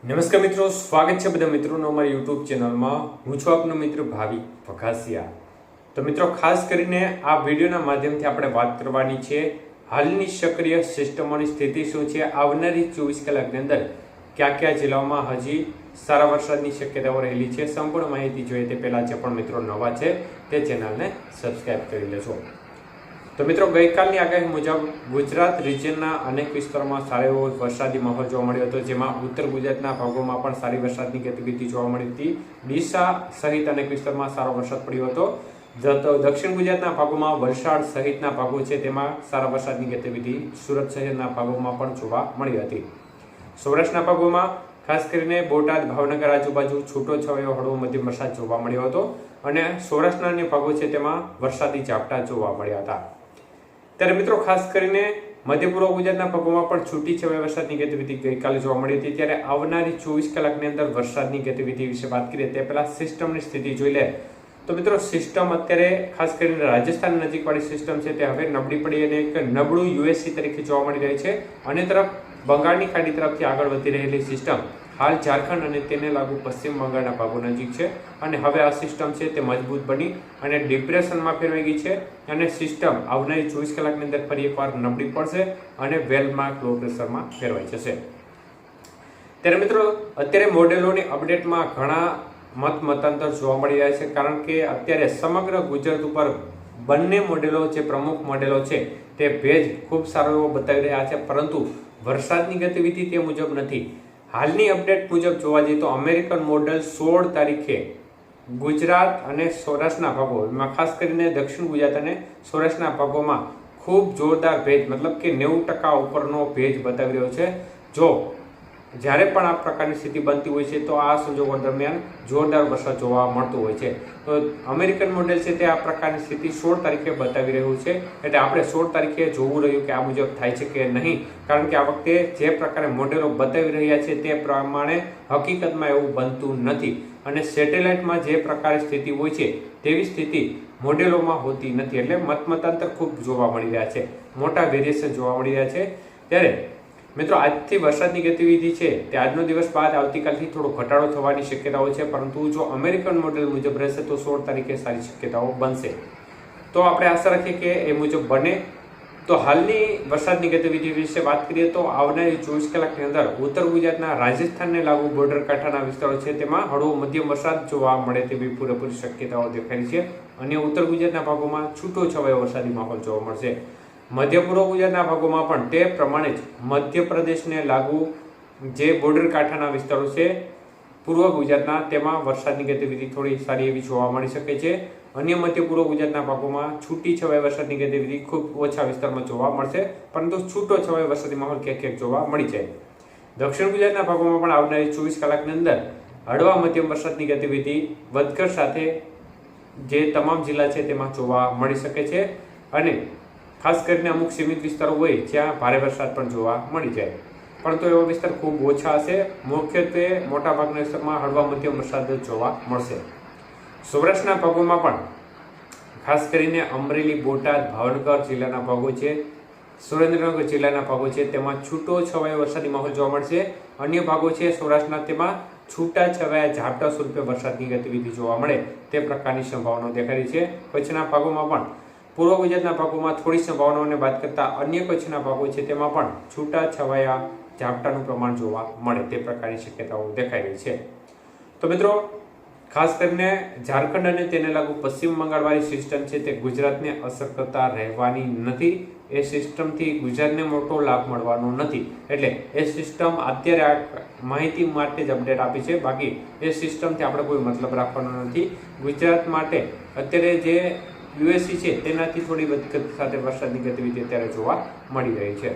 નમસ્કાર મિત્રો, સ્વાગત છે બધા મિત્રોનો અમારી યુટ્યુબ ચેનલમાં। હું છું આપનો મિત્ર ભાવિક વઘાસિયા। તો મિત્રો, ખાસ કરીને આ વિડીયોના માધ્યમથી આપણે વાત કરવાની છે હાલની સક્રિય સિસ્ટમોની સ્થિતિ શું છે, આવનારી 24 કલાકની અંદર કયા કયા જિલ્લાઓમાં હજી સારા વરસાદની શક્યતાઓ રહેલી છે। સંપૂર્ણ માહિતી જોઈએ તે પહેલા જે પણ મિત્રો નવા છે તે ચેનલને સબસ્ક્રાઇબ કરી લેજો। તો મિત્રો, ગઈકાલની આગાહી મુજબ ગુજરાત રિજિયનના અનેક વિસ્તારોમાં સારો એવો વરસાદી માહોલ જોવા મળ્યો હતો, જેમાં ઉત્તર ગુજરાતના ભાગોમાં પણ સારી વરસાદની ગતિવિધિ જોવા મળી હતી। ડીસા સહિત અનેક વિસ્તારમાં સારો વરસાદ પડ્યો હતો। દક્ષિણ ગુજરાતના ભાગોમાં વલસાડ સહિતના ભાગો છે તેમાં સારા વરસાદની ગતિવિધિ સુરત શહેરના ભાગોમાં પણ જોવા મળી હતી। સૌરાષ્ટ્રના ભાગોમાં ખાસ કરીને બોટાદ, ભાવનગર આજુબાજુ છૂટોછવાયો હળવો મધ્યમ વરસાદ જોવા મળ્યો હતો અને સૌરાષ્ટ્રના અન્ય ભાગો છે તેમાં વરસાદી ઝાપટા જોવા મળ્યા હતા। ત્યારે મિત્રો, ખાસ કરીને મધ્ય પૂર્વ ગુજરાતના ભાગોમાં પણ છૂટીછવાયા વરસાદની ગતિવિધિ ગઈકાલે જોવા મળી હતી। ત્યારે આવનારી 24 કલાકની અંદર વરસાદની ગતિવિધિ વિશે વાત કરીએ તે પહેલા સિસ્ટમની સ્થિતિ જોઈ લે તો મિત્રો, સિસ્ટમ અત્યારે ખાસ કરીને રાજસ્થાન નજીકવાળી સિસ્ટમ છે તે હવે નબળી પડી અને એક નબળું યુએસસી તરીકે જોવા મળી રહી છે। અન્ય તરફ બંગાળની ખાડી તરફથી આગળ વધી રહેલી સિસ્ટમ હાલ ઝારખંડ અને તેને લાગુ પશ્ચિમ બંગાળના ભાગો નજીક છે અને હવે આ સિસ્ટમ છે તે મજબૂત બની અને ડિપ્રેશનમાં ફેરવાઈ ગઈ છે અને સિસ્ટમ આવનારી 24 કલાકની અંદર ફરી એકવાર નબળી પડશે અને વેલમાં લો પ્રેશરમાં ફેરવાઈ જશે। ત્યારે મિત્રો, અત્યારે મોડેલોની અપડેટમાં ઘણા મતાંતર જોવા મળી રહ્યા છે, કારણ કે અત્યારે સમગ્ર ગુજરાત ઉપર બંને મોડેલો જે પ્રમુખ મોડેલો છે તે ભેજ ખૂબ સારો એવો બતાવી રહ્યા છે, પરંતુ વરસાદની ગતિવિધિ તે મુજબ નથી। હાલની અપડેટ મુજબ જોવા જઈએ તો અમેરિકન મોડેલ 16 તારીખે ગુજરાત અને સૌરાષ્ટ્રના ભાગો, એમાં ખાસ કરીને દક્ષિણ ગુજરાત અને સૌરાષ્ટ્રના ભાગોમાં ખૂબ જોરદાર ભેજ, મતલબ કે 90% ઉપરનો ભેજ બતાવી રહ્યો છે। જો જ્યારે પણ આ પ્રકારની સ્થિતિ બનતી હોય છે તો આ સંજોગો દરમિયાન જોરદાર વરસાદ જોવા મળતો હોય છે। તો અમેરિકન મોડેલ છે તે આ પ્રકારની સ્થિતિ 16 તારીખે બતાવી રહ્યું છે, એટલે આપણે 16 તારીખે જોવું રહ્યું કે આ મુજબ થાય છે કે નહીં, કારણ કે આ વખતે જે પ્રકારે મોડેલો બતાવી રહ્યા છે તે પ્રમાણે હકીકતમાં એવું બનતું નથી અને સેટેલાઇટમાં જે પ્રકારે સ્થિતિ હોય છે તેવી સ્થિતિ મોડેલોમાં હોતી નથી, એટલે મતાંતર ખૂબ જોવા મળી રહ્યા છે, મોટા વેરિએશન જોવા મળી રહ્યા છે। ત્યારે મિત્રો, આજથી વરસાદની ગતિવિધિ છે તે આજનો દિવસ બાદ આવતીકાલથી થોડો ઘટાડો થવાની શક્યતાઓ છે, પરંતુ જો અમેરિકન મોડેલ મુજબ રહેશે તો 16 તારીખે સારી શક્યતાઓ બનશે। તો આપણે આશા રાખીએ કે એ મુજબ બને। તો હાલની વરસાદની ગતિવિધિ વિશે વાત કરીએ તો આવનારી 24 કલાકની અંદર ઉત્તર ગુજરાતના રાજસ્થાનને લાગુ બોર્ડર કાંઠાના વિસ્તારો છે તેમાં હળવો મધ્યમ વરસાદ જોવા મળે તેવી પૂરેપૂરી શક્યતાઓ દેખાઈ છે અને ઉત્તર ગુજરાતના ભાગોમાં છૂટોછવાયો વરસાદી માહોલ જોવા મળશે। મધ્ય પૂર્વ ગુજરાતના ભાગોમાં પણ તે પ્રમાણે જ મધ્યપ્રદેશને લાગુ જે બોર્ડર કાંઠાના વિસ્તારો છે પૂર્વ ગુજરાતના, તેમાં વરસાદની ગતિવિધિ થોડી સારી એવી જોવા મળી શકે છે। અન્ય મધ્ય પૂર્વ ગુજરાતના ભાગોમાં છૂટીછવાયા વરસાદની ગતિવિધિ ખૂબ ઓછા વિસ્તારમાં જોવા મળશે, પરંતુ છૂટોછવાયો વરસાદી માહોલ ક્યાંક ક્યાંક જોવા મળી જાય। દક્ષિણ ગુજરાતના ભાગોમાં પણ આવનારી 24 કલાકની અંદર હળવા મધ્યમ વરસાદની ગતિવિધિ વધઘટ સાથે જે તમામ જિલ્લા છે તેમાં જોવા મળી શકે છે અને ખાસ કરીને અમુક સીમિત વિસ્તારો હોય જ્યાં ભારે વરસાદ પણ જોવા મળી જાય, પરંતુ એવા વિસ્તાર ખૂબ ઓછા હશે। મુખ્યત્વે મોટાભાગના વિસ્તારમાં હળવા મધ્યમ વરસાદ જોવા મળશે। સૌરાષ્ટ્રના ભાગોમાં પણ ખાસ કરીને અમરેલી, બોટાદ, ભાવનગર જિલ્લાના ભાગો છે, સુરેન્દ્રનગર જિલ્લાના ભાગો છે તેમાં છૂટોછવાયો વરસાદી માહોલ જોવા મળશે। અન્ય ભાગો છે સૌરાષ્ટ્રના, તેમાં છૂટાછવાયા ઝાપટા સ્વરૂપે વરસાદની ગતિવિધિ જોવા મળે તે પ્રકારની સંભાવનાઓ દેખાઈ રહી છે। કચ્છના ભાગોમાં પણ પૂર્વ ગુજરાતના ભાગોમાં થોડી સંભાવનાઓને બાદ કરતા અન્ય કચ્છના ભાગો છે તેમાં પણ છૂટાછવાયા ઝાપટાનું પ્રમાણ જોવા મળે તે પ્રકારની શક્યતાઓ દેખાઈ રહી છે। તો મિત્રો, ખાસ કરીને ઝારખંડ અને તેને લાગુ પશ્ચિમ બંગાળવાળી સિસ્ટમ છે તે ગુજરાતને અસર કરતા રહેવાની નથી। એ સિસ્ટમથી ગુજરાતને મોટો લાભ મળવાનો નથી, એટલે એ સિસ્ટમ અત્યારે આ માહિતી માટે જ અપડેટ આપી છે, બાકી એ સિસ્ટમથી આપણે કોઈ મતલબ રાખવાનો નથી। ગુજરાત માટે અત્યારે જે યુએસસી છે તેનાથી થોડી વધઘટ સાથે વરસાદની ગતિવિધિ અત્યારે જોવા મળી રહી છે।